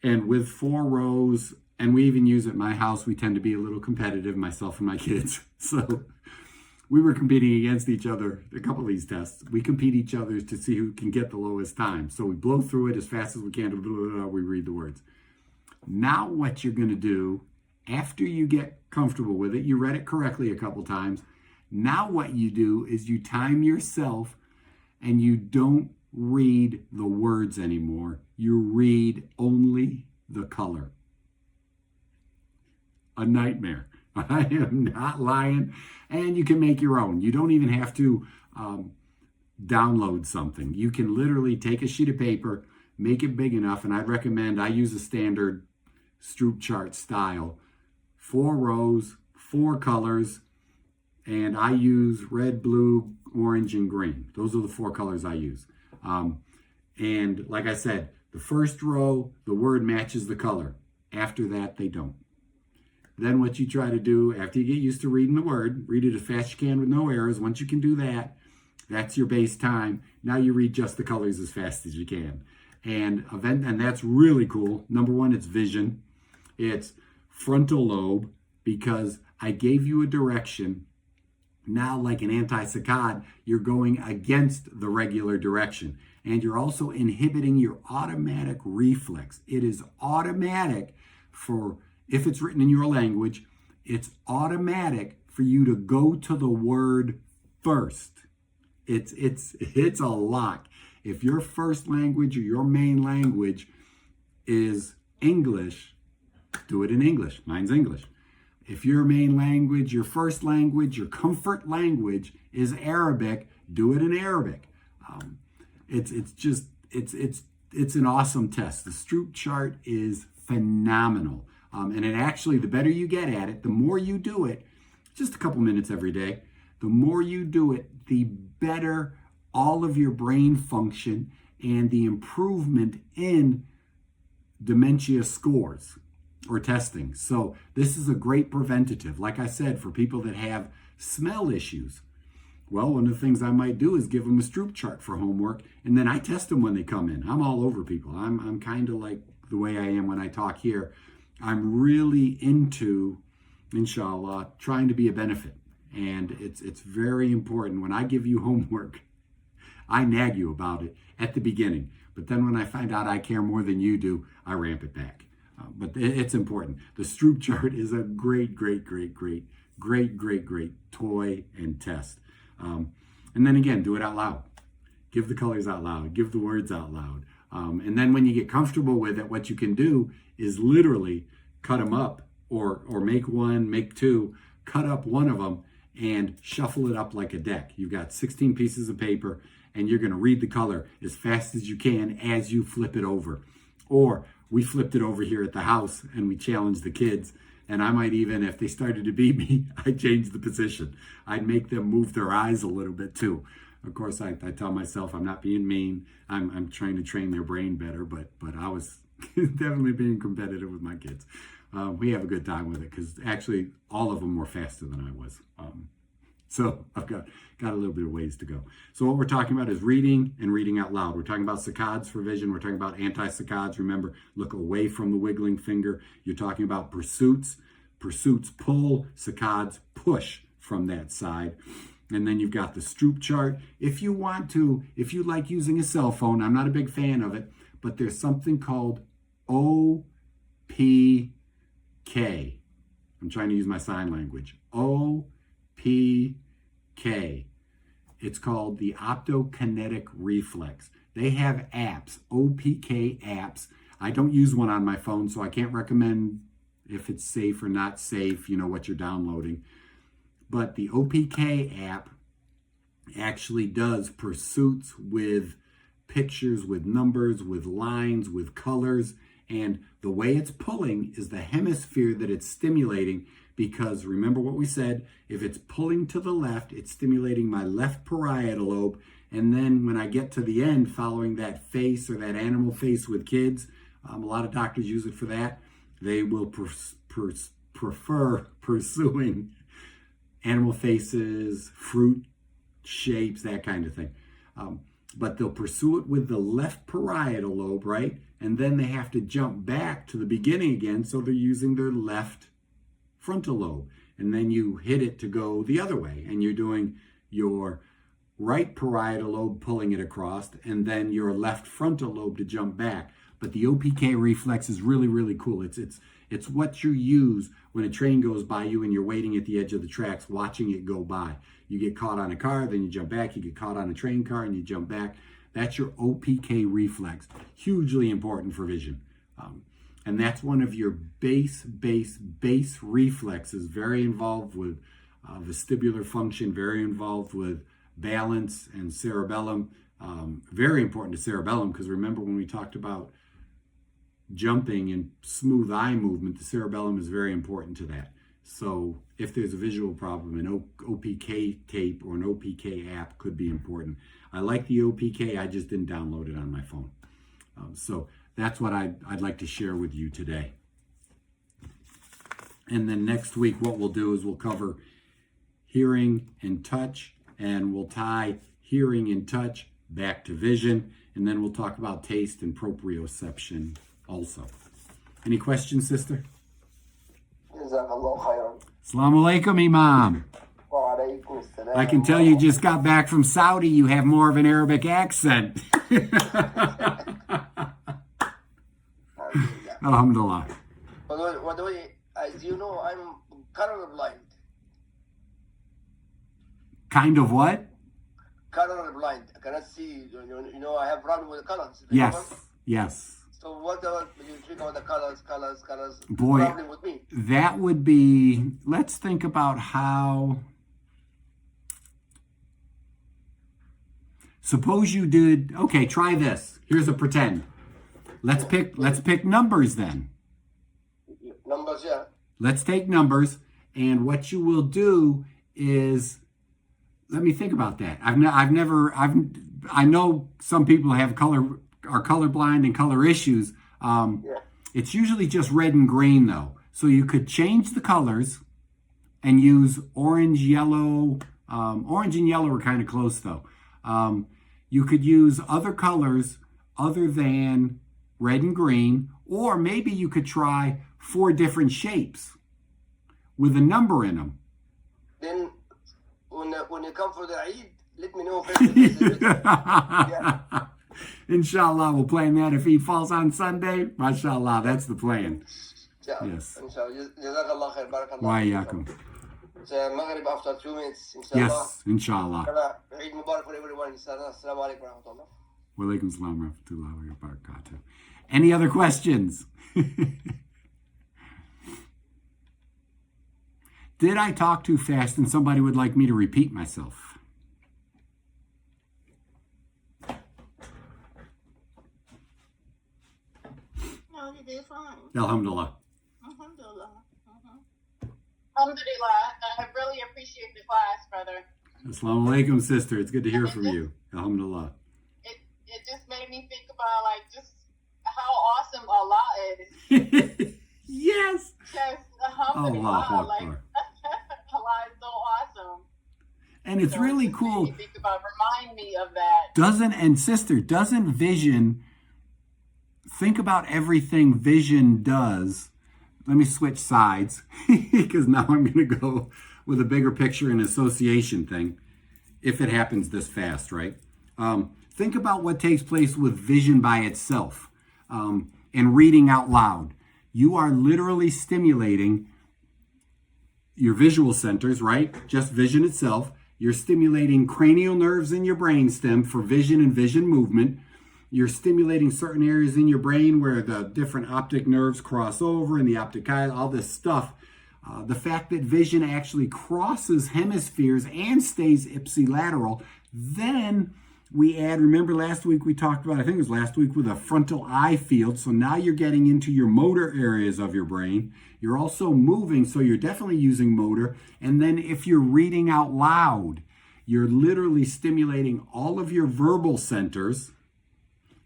Speaker 1: And with 4 rows, and we even use it at my house, we tend to be a little competitive, myself and my kids. So we were competing against each other, a couple of these tests. We compete each other to see who can get the lowest time. So we blow through it as fast as we can, we read the words. Now what you're going to do, after you get comfortable with it, you read it correctly a couple times, now what you do is you time yourself, and you don't read the words anymore. You read only the color. A nightmare. I am not lying. And you can make your own. You don't even have to download something. You can literally take a sheet of paper, make it big enough, and I'd recommend, I use a standard Stroop chart style. 4 rows, 4 colors, and I use red, blue, orange, and green. Those are the 4 colors I use. And like I said, the first row, the word matches the color. After that, they don't. Then what you try to do, after you get used to reading the word, read it as fast as you can with no errors. Once you can do that, that's your base time. Now you read just the colors as fast as you can. And that's really cool. Number 1, it's vision. It's frontal lobe, because I gave you a direction Now, like an anti-saccade, you're going against the regular direction. And you're also inhibiting your automatic reflex. It is automatic for, if it's written in your language, it's automatic for you to go to the word first. It's a lock. If your first language or your main language is English, do it in English. Mine's English. If your main language, your first language, your comfort language is Arabic, do it in Arabic. It's an awesome test. The Stroop chart is phenomenal. And it actually, the better you get at it, the more you do it, just a couple minutes every day, the more you do it, the better all of your brain function and the improvement in dementia scores or testing. So this is a great preventative. Like I said, for people that have smell issues, well, one of the things I might do is give them a Stroop chart for homework, and then I test them when they come in. I'm all over people. I'm kind of like the way I am when I talk here. I'm really into, inshallah, trying to be a benefit. And it's very important. When I give you homework, I nag you about it at the beginning. But then when I find out I care more than you do, I ramp it back. But it's important. The Stroop chart is a great toy and test. And then again, do it out loud. Give the colors out loud. Give the words out loud. And then when you get comfortable with it, what you can do is literally cut them up or make one, make two, cut up one of them and shuffle it up like a deck. You've got 16 pieces of paper and you're going to read the color as fast as you can as you flip it over. Or we flipped it over here at the house and we challenged the kids. And I might even, if they started to beat me, I'd change the position. I'd make them move their eyes a little bit too. Of course, I tell myself I'm not being mean. I'm trying to train their brain better, but I was definitely being competitive with my kids. We have a good time with it because actually all of them were faster than I was. So I've got a little bit of ways to go. So what we're talking about is reading and reading out loud. We're talking about saccades for vision. We're talking about anti-saccades. Remember, look away from the wiggling finger. You're talking about pursuits. Pursuits pull, saccades push from that side. And then you've got the Stroop chart. If you like using a cell phone, I'm not a big fan of it, but there's something called OPK. I'm trying to use my sign language. OPK. It's called the optokinetic reflex. They have apps, OPK apps. I don't use one on my phone, so I can't recommend if it's safe or not safe, what you're downloading. But the OPK app actually does pursuits with pictures, with numbers, with lines, with colors. And the way it's pulling is the hemisphere that it's stimulating, because remember what we said, if it's pulling to the left, it's stimulating my left parietal lobe. And then when I get to the end, following that face or that animal face with kids, a lot of doctors use it for that. They will prefer pursuing animal faces, fruit shapes, that kind of thing. But they'll pursue it with the left parietal lobe, right? And then they have to jump back to the beginning again, so they're using their left frontal lobe. And then you hit it to go the other way, and you're doing your right parietal lobe pulling it across, and then your left frontal lobe to jump back. But the OPK reflex is really, really cool. It's what you use when a train goes by you and you're waiting at the edge of the tracks, watching it go by. You get caught on a car, then you jump back. You get caught on a train car and you jump back. That's your OPK reflex. Hugely important for vision. And that's one of your base reflexes, very involved with vestibular function, very involved with balance and cerebellum. Very important to cerebellum, because remember when we talked about jumping and smooth eye movement, the cerebellum is very important to that. So if there's a visual problem, an OPK tape or an OPK app could be important. I like the OPK, I just didn't download it on my phone. So that's what I'd like to share with you today. And then next week, what we'll do is we'll cover hearing and touch, and we'll tie hearing and touch back to vision. And then we'll talk about taste and proprioception also. Any questions, sister?
Speaker 2: Jazakallah khairan.
Speaker 1: Assalamu alaikum, Imam.
Speaker 2: Wa
Speaker 1: I can tell you just got back from Saudi. You have more of an Arabic accent. Alhamdulillah.
Speaker 2: By the way, as you know, I'm colorblind.
Speaker 1: Kind of what?
Speaker 2: Colorblind. I cannot see. You know, I have problem with the colors.
Speaker 1: Yes. Yes.
Speaker 2: So what do you think about the colors?
Speaker 1: Boy,
Speaker 2: Problem with me.
Speaker 1: That would be, let's think about how, suppose you did, okay, try this. Here's a pretend. Let's pick numbers then.
Speaker 2: Numbers, yeah.
Speaker 1: Let's take numbers, and what you will do is, let me think about that. I know some people are colorblind and color issues. It's usually just red and green though. So you could change the colors and use orange, yellow. Orange and yellow are kind of close though. You could use other colors other than red and green, or maybe you could try 4 different shapes with a number in them.
Speaker 2: Then when you come for the Eid, let me know. Yeah.
Speaker 1: Inshallah, we'll plan that. If he falls on Sunday, mashallah, that's the plan.
Speaker 2: Yeah.
Speaker 1: Yes.
Speaker 2: Inshallah. Jazakallah khair. Barakallah.
Speaker 1: Wa iyaakum.
Speaker 2: It's Maghrib after 2 minutes, inshallah.
Speaker 1: Yes, inshallah.
Speaker 2: Eid Mubarak for everyone, inshallah. Assalamu alaikum wa rahmatullah.
Speaker 1: Wa alaikum salam wa rahmatullahi wa barakatuh. Any other questions? Did I talk too fast and somebody would like me to repeat myself?
Speaker 3: No, you did fine.
Speaker 1: Alhamdulillah.
Speaker 3: Alhamdulillah. Alhamdulillah. I really appreciate the class, brother.
Speaker 1: Assalamu alaikum, sister. It's good to hear from you. Alhamdulillah.
Speaker 3: It just made me think about just how awesome Allah is.
Speaker 1: Yes.
Speaker 3: Just alhamdulillah.
Speaker 1: Allah
Speaker 3: Allah is so awesome.
Speaker 1: And it's really cool.
Speaker 3: Remind me of that.
Speaker 1: Doesn't vision, think about everything vision does. Let me switch sides because now I'm going to go with a bigger picture and association thing if it happens this fast, right? Think about what takes place with vision by itself and reading out loud. You are literally stimulating your visual centers, right? Just vision itself. You're stimulating cranial nerves in your brainstem for vision and vision movement. You're stimulating certain areas in your brain where the different optic nerves cross over and the optic eye, all this stuff. The fact that vision actually crosses hemispheres and stays ipsilateral. Then we add, remember last week we talked about, I think it was last week, with a frontal eye field. So now you're getting into your motor areas of your brain. You're also moving, so you're definitely using motor. And then if you're reading out loud, you're literally stimulating all of your verbal centers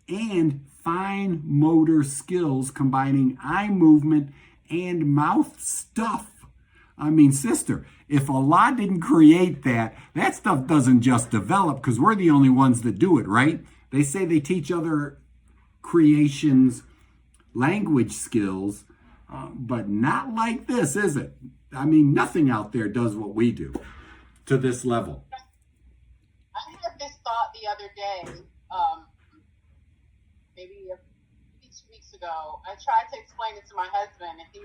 Speaker 1: and fine motor skills, combining eye movement and mouth stuff. I mean, sister, if Allah didn't create that stuff doesn't just develop because we're the only ones that do it, right? They say they teach other creations language skills, but not like this, is it? I mean, nothing out there does what we do to this level.
Speaker 3: I had this thought the other day, maybe a few weeks ago. I tried to explain it to my husband, and he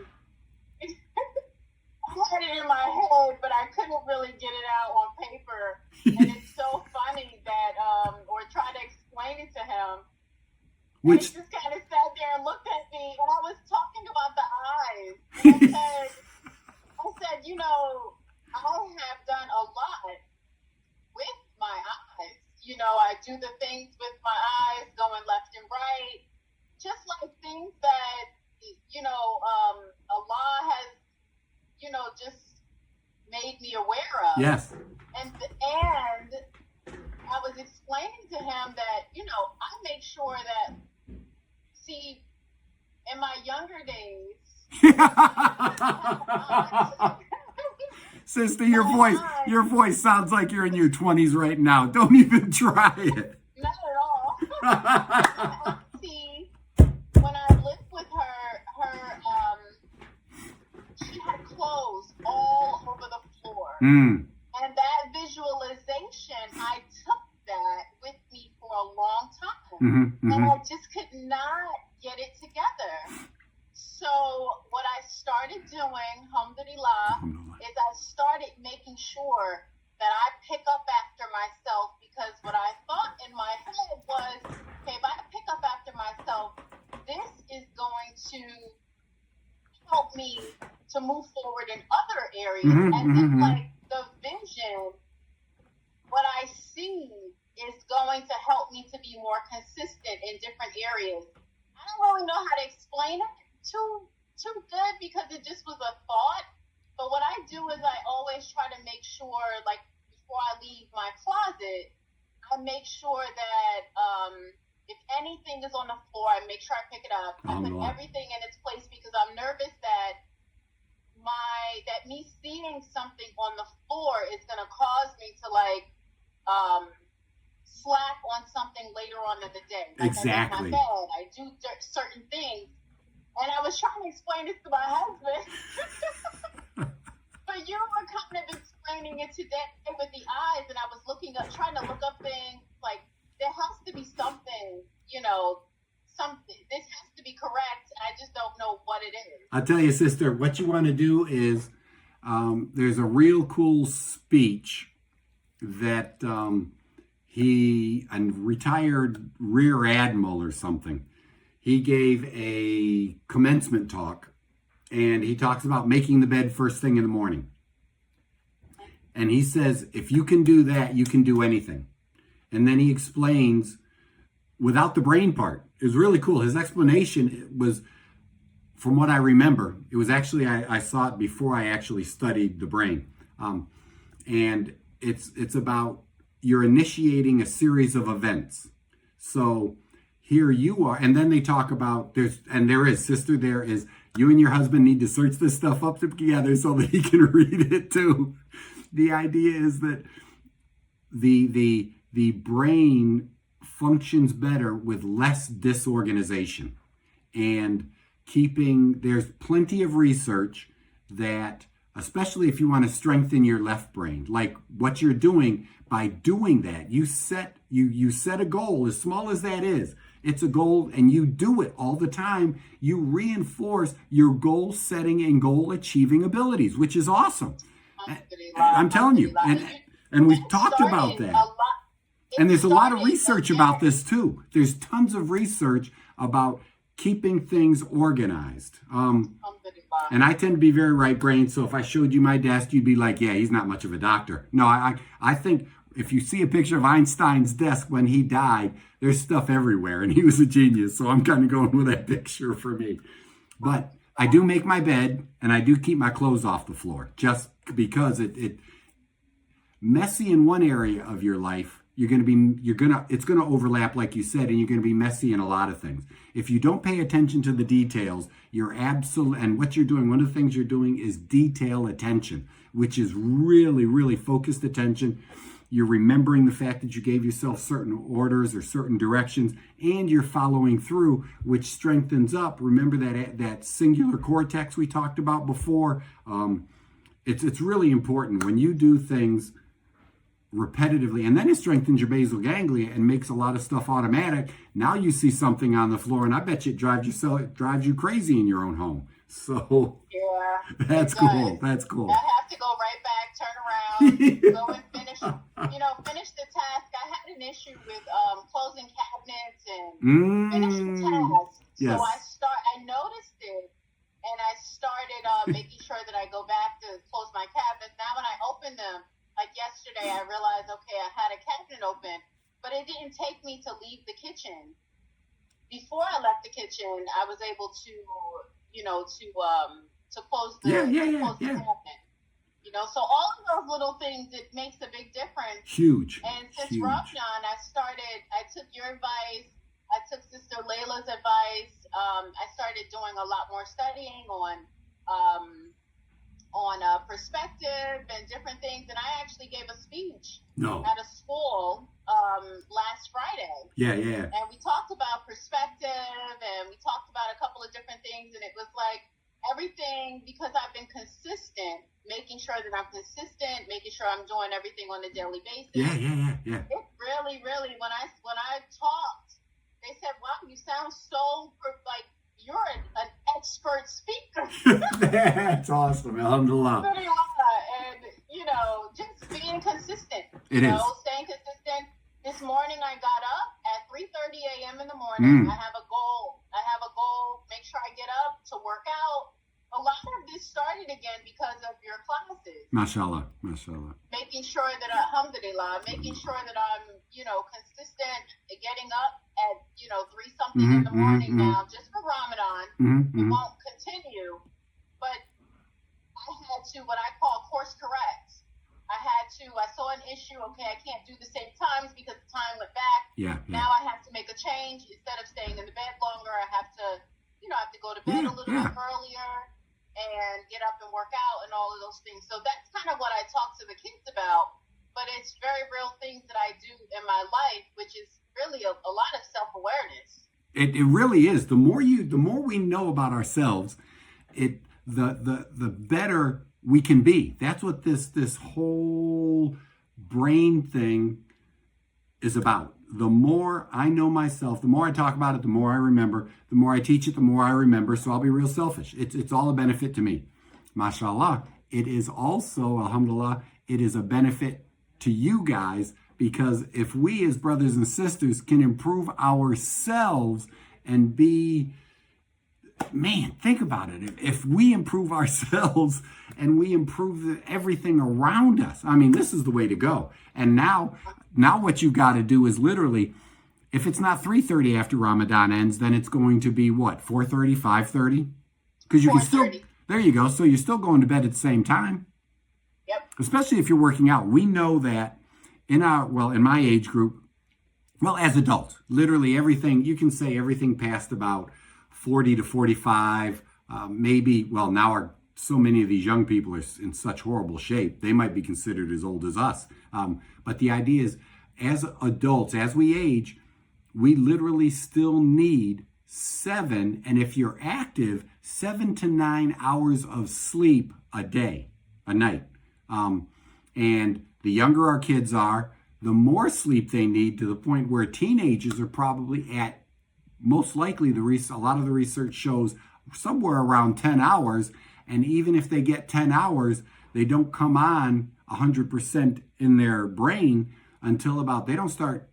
Speaker 3: I had it in my head, but I couldn't really get it out on paper. And it's so funny that, or try to explain it to him. And he just kind of sat there and looked at me, and I was talking about the eyes. And I said, you know, I have done a lot with my eyes. You know, I do the things with my eyes, going left and right, just like things that, you know, Allah has, you know, just made me aware of.
Speaker 1: Yes.
Speaker 3: And I was explaining to him that, you know, I make sure that, see, in my younger days,
Speaker 1: sister, your voice sounds like you're in your 20s right now. Don't even try it.
Speaker 3: Not at all. See, when I lived with her, she had clothes all over the floor. And that
Speaker 1: Mm-hmm,
Speaker 3: and
Speaker 1: mm-hmm.
Speaker 3: I just could not get it together. So what I started doing, alhamdulillah, is I started making sure that I pick up after myself, because what I thought in my head was, okay, if I pick up after myself, this is going to help me to move forward in other areas.
Speaker 1: Mm-hmm,
Speaker 3: And then,
Speaker 1: mm-hmm.
Speaker 3: like, the vision, what I see is going to help me to be more consistent in different areas. I don't really know how to explain it too good, because it just was a thought. But what I do is I always try to make sure, like, before I leave my closet, I make sure that if anything is on the floor, I make sure I pick it up. I put everything in its place, because I'm nervous that me seeing something on the floor is going to cause me to, like, slack on something later on in the day. Like,
Speaker 1: Exactly.
Speaker 3: I make my bed, I do certain things. And I was trying to explain this to my husband. But you were kind of explaining it today with the eyes, and I was trying to look up things. Like, there has to be something, something. This has to be correct. I just don't know what it is.
Speaker 1: I'll tell you, sister, what you want to do is, there's a real cool speech that a retired rear admiral or something, he gave a commencement talk, and he talks about making the bed first thing in the morning. And he says, if you can do that, you can do anything. And then he explains without the brain part. It was really cool. His explanation was, from what I remember, it was actually, I saw it before I actually studied the brain. And it's about, you're initiating a series of events. So here you are, and then they talk about, there is, you and your husband need to search this stuff up together so that he can read it too. The idea is that the brain functions better with less disorganization, and there's plenty of research that, especially if you want to strengthen your left brain, like what you're doing, by doing that, you set a goal, as small as that is. It's a goal, and you do it all the time. You reinforce your goal setting and goal achieving abilities, which is awesome. I'm telling you, and we've talked about that. And there's a lot of research about this too. There's tons of research about keeping things organized. And I tend to be very right-brained, so if I showed you my desk, you'd be like, yeah, he's not much of a doctor. No, I think if you see a picture of Einstein's desk when he died, there's stuff everywhere, and he was a genius, so I'm kind of going with that picture for me. But I do make my bed, and I do keep my clothes off the floor, just because it messy in one area of your life, it's going to overlap, like you said, and you're going to be messy in a lot of things. If you don't pay attention to the details, and what you're doing, one of the things you're doing is detail attention, which is really, really focused attention. You're remembering the fact that you gave yourself certain orders or certain directions, and you're following through, which strengthens up. Remember that singular cortex we talked about before? It's really important when you do things repetitively, and then it strengthens your basal ganglia and makes a lot of stuff automatic. Now you see something on the floor, and I bet you it drives you crazy in your own home. So
Speaker 3: yeah,
Speaker 1: that's cool. That's cool.
Speaker 3: I have to go right back, turn around, go and finish the task. I had an issue with closing cabinets and finishing tasks.
Speaker 1: Yes.
Speaker 3: So I noticed it, and I started making sure that I go back to close my cabinets. Now when I open them, like yesterday, I realized, okay, I had a cabinet open, but it didn't take me to leave the kitchen. Before I left the kitchen, I was able to close the cabinet. So all of those little things, it makes a big difference.
Speaker 1: Huge.
Speaker 3: And since Ramadan, I took your advice, I took Sister Layla's advice. I started doing a lot more studying on perspective and different things, and I actually gave a speech at a school last Friday.
Speaker 1: Yeah.
Speaker 3: And we talked about perspective, and we talked about a couple of different things, and it was like everything, because I've been consistent, making sure that I'm consistent, making sure I'm doing everything on a daily basis.
Speaker 1: Yeah.
Speaker 3: It really, really, when I talked they said, wow, you sound so like you're an expert speaker.
Speaker 1: That's awesome. Alhamdulillah.
Speaker 3: And, just being consistent. Staying consistent. This morning I got up at 3:30 a.m. in the morning. I have a goal. Make sure I get up to work out. A lot of this started again because of your classes.
Speaker 1: MashaAllah.
Speaker 3: Making sure that, alhamdulillah, I'm, consistent, getting up at, 3-something in the morning now, just for Ramadan. It won't continue. But I had to, what I call course correct. I saw an issue, okay, I can't do the same times because the time went back. Now I have to make a change. Instead of staying in the bed longer, I have to go to bed a little bit earlier and get up and work out and all of those things. So that's kind of what I talk to the kids about. But it's very real things that I do in my life, which is really a lot of self-awareness.
Speaker 1: It really is. The more we know about ourselves, the better we can be. That's what this whole brain thing is about. The more I know myself, the more I talk about it, the more I remember. The more I teach it, the more I remember. So I'll be real selfish. It's all a benefit to me. MashaAllah. It is also, alhamdulillah, it is a benefit to you guys, because if we as brothers and sisters can improve ourselves and be, man, think about it. If we improve ourselves and we improve everything around us, I mean, this is the way to go. And now what you got to do is literally, if it's not 3:30 after Ramadan ends, then it's going to be what, 4:30, 5:30? Because you can still, there you go. So you're still going to bed at the same time.
Speaker 3: Yep.
Speaker 1: Especially if you're working out. We know that in my age group, as adults, literally everything, you can say everything past about 40 to 45, now so many of these young people are in such horrible shape, they might be considered as old as us. But the idea is, as adults, as we age, we literally still need 7, and if you're active, 7 to 9 hours of sleep a night. And the younger our kids are, the more sleep they need, to the point where teenagers are probably at, most likely, a lot of the research shows somewhere around 10 hours. And even if they get 10 hours, they don't come on 100% in their brain until they don't start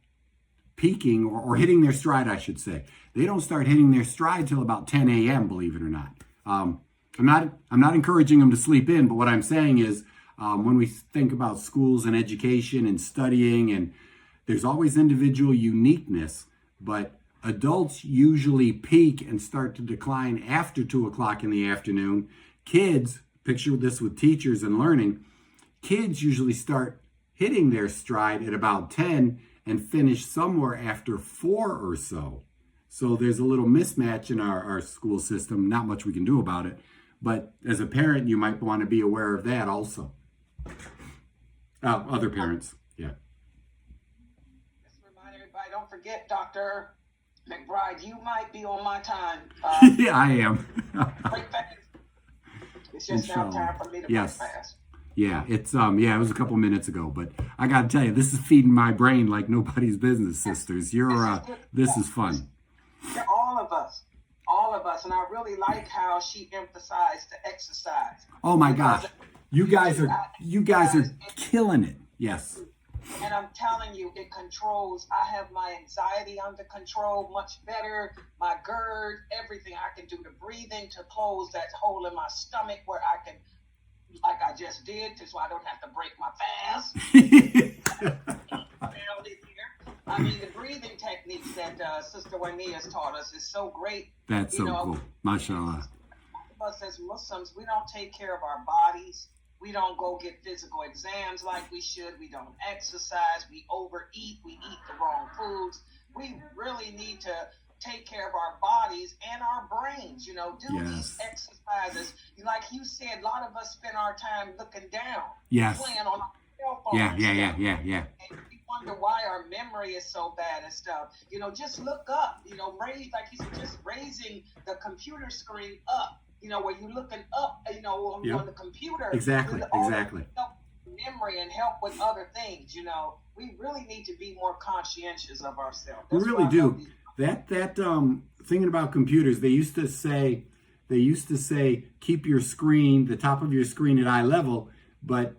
Speaker 1: peaking or hitting their stride, I should say. They don't start hitting their stride till about 10 a.m., believe it or not. I'm not encouraging them to sleep in, but what I'm saying is, when we think about schools and education and studying, and there's always individual uniqueness, but adults usually peak and start to decline after 2 o'clock in the afternoon. Kids, picture this with teachers and learning, kids usually start hitting their stride at about 10 and finish somewhere after 4 or so. So there's a little mismatch in our school system. Not much we can do about it. But as a parent, you might want to be aware of that also. Other parents, yeah.
Speaker 4: Just remind everybody, don't forget, Dr. McBride, you might be on my time.
Speaker 1: Yeah, I am.
Speaker 4: Break fast. It's just now time for me to break fast.
Speaker 1: Yeah, it was a couple minutes ago, but I got to tell you, this is feeding my brain like nobody's business, sisters. This is fun.
Speaker 4: Yeah, all of us, and I really like how she emphasized the exercise.
Speaker 1: Oh my gosh, you guys are killing it. Yes.
Speaker 4: And I'm telling you, it controls. I have my anxiety under control much better. My GERD, everything I can do, the breathing to close that hole in my stomach where I can, like I just did, so I don't have to break my fast. I mean, the breathing techniques that Sister Wania's taught us is so great.
Speaker 1: That's so cool. MashaAllah.
Speaker 4: Us as Muslims, we don't take care of our bodies. We don't go get physical exams like we should. We don't exercise. We overeat. We eat the wrong foods. We really need to take care of our bodies and our brains. Do these exercises. Like you said, a lot of us spend our time looking down.
Speaker 1: Yes.
Speaker 4: Playing on our cell phones.
Speaker 1: Yeah.
Speaker 4: And we wonder why our memory is so bad and stuff. Just look up. Raise, like you said, just raising the computer screen up. Where you're looking up, on the computer.
Speaker 1: Exactly.
Speaker 4: Help memory and help with other things. We really need to be more conscientious of ourselves.
Speaker 1: We really do. that thinking about computers, they used to say keep your screen, the top of your screen at eye level, but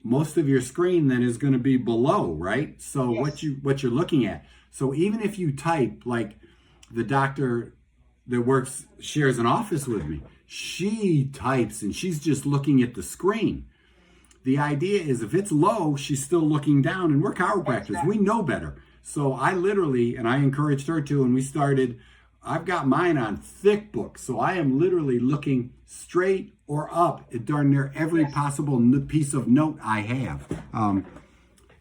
Speaker 1: most of your screen then is going to be below, right? So
Speaker 4: Yes.
Speaker 1: what you're looking at. So even if you type, like the doctor that shares an office with me, she types and she's just looking at the screen. The idea is if it's low, she's still looking down, and we're chiropractors.
Speaker 4: Exactly.
Speaker 1: We know better. So I literally, and I encouraged her to, and we started, I've got mine on thick book. So I am literally looking straight or up at darn near every
Speaker 4: Yes.
Speaker 1: possible piece of note I have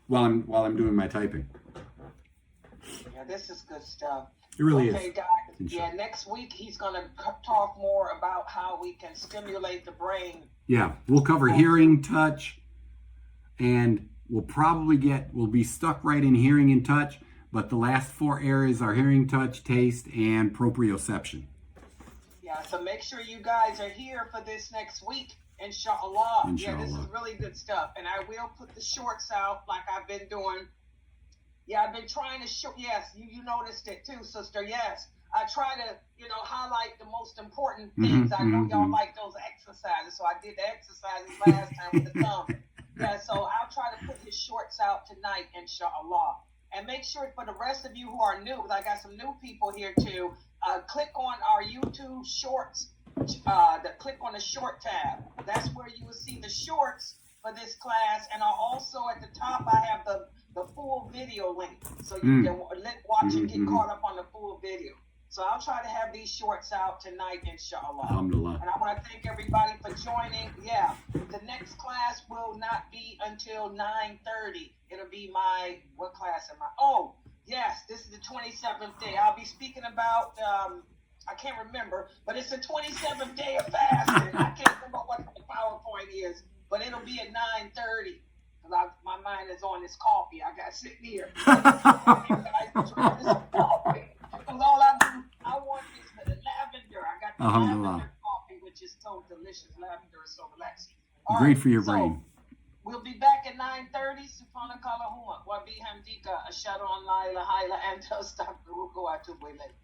Speaker 1: while I'm doing my typing.
Speaker 4: Yeah, this is good stuff.
Speaker 1: It really
Speaker 4: Okay,
Speaker 1: is.
Speaker 4: guys. Yeah, next week he's going to talk more about how we can stimulate the brain.
Speaker 1: Yeah, we'll cover hearing, touch, and we'll be stuck right in hearing and touch, but the last 4 areas are hearing, touch, taste, and proprioception.
Speaker 4: Yeah, so make sure you guys are here for this next week, inshallah. Yeah, this is
Speaker 1: Inshallah.
Speaker 4: really good stuff. And I will put the shorts out like I've been doing. Yeah, I've been trying to show. Yes, you noticed it too, sister. Yes, I try to, highlight the most important things. I know y'all like those exercises, so I did the exercises last time with the thumb. Yeah, so I'll try to put his shorts out tonight, inshallah. And make sure for the rest of you who are new, because I got some new people here too, click on our YouTube shorts. Click on the short tab. That's where you will see the shorts for this class. And also at the top, I have the full video link, so you can watch and get caught up on the full video. So I'll try to have these shorts out tonight, inshallah.
Speaker 1: Alhamdulillah.
Speaker 4: And I want to thank everybody for joining. Yeah, the next class will not be until 9:30. It'll be what class am I? Oh, yes, this is the 27th day. I'll be speaking about, I can't remember, but it's the 27th day of fasting. I can't remember what the PowerPoint is, but it'll be at 9:30. My mind is on this coffee. I got sitting here. Because all I want is the lavender. I got the lavender coffee, which is so delicious. Lavender is so relaxing.
Speaker 1: Great for your brain.
Speaker 4: We'll be back at 9:30. Subhanakallahumma wa bihamdika ashhadu an la ilaha illa anta astaghfiruka wa atubu ilayk.